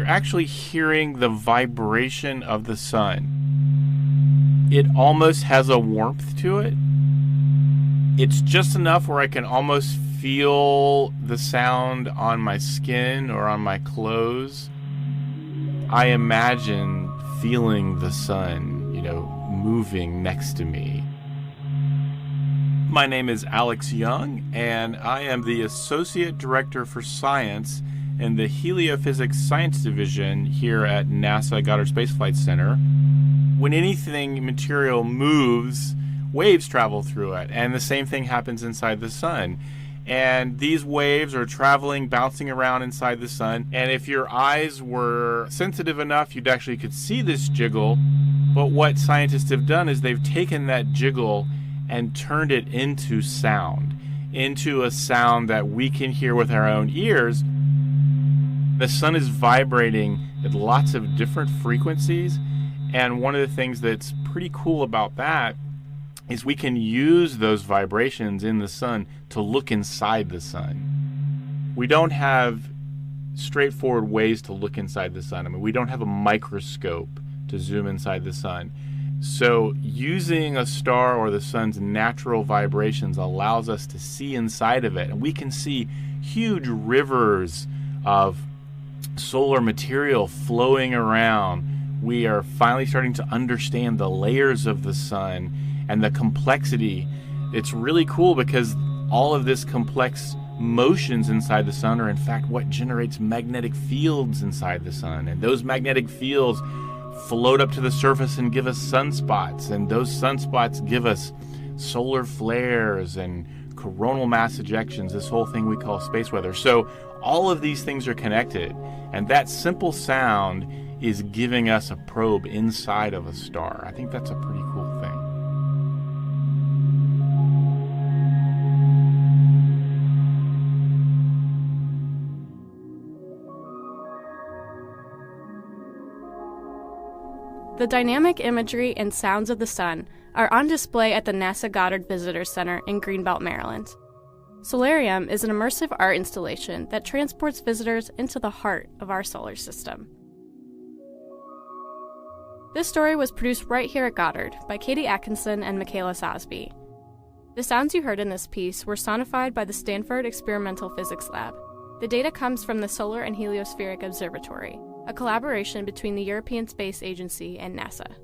you're actually hearing the vibration of the sun. It almost has a warmth to it. It's just enough where I can almost feel the sound on my skin or on my clothes. I imagine feeling the sun, moving next to me. My name is Alex Young, and I am the Associate Director for Science in the Heliophysics Science Division here at NASA Goddard Space Flight Center. When anything material moves, waves travel through it, and the same thing happens inside the sun. And these waves are traveling, bouncing around inside the sun. And if your eyes were sensitive enough, you actually could see this jiggle. But what scientists have done is they've taken that jiggle and turned it into sound, into a sound that we can hear with our own ears. The sun is vibrating at lots of different frequencies. And one of the things that's pretty cool about that is we can use those vibrations in the sun to look inside the sun. We don't have straightforward ways to look inside the sun. We don't have a microscope to zoom inside the sun. So using a star or the sun's natural vibrations allows us to see inside of it. And we can see huge rivers of solar material flowing around. We are finally starting to understand the layers of the sun and the complexity. It's really cool because all of this complex motions inside the sun are in fact what generates magnetic fields inside the sun. And those magnetic fields float up to the surface and give us sunspots. And those sunspots give us solar flares and coronal mass ejections, this whole thing we call space weather. So all of these things are connected. And that simple sound is giving us a probe inside of a star. I think that's a pretty cool thing. The dynamic imagery and sounds of the sun are on display at the NASA Goddard Visitor Center in Greenbelt, Maryland. Solarium is an immersive art installation that transports visitors into the heart of our solar system. This story was produced right here at Goddard by Katie Atkinson and Michaela Sosby. The sounds you heard in this piece were sonified by the Stanford Experimental Physics Lab. The data comes from the Solar and Heliospheric Observatory, a collaboration between the European Space Agency and NASA.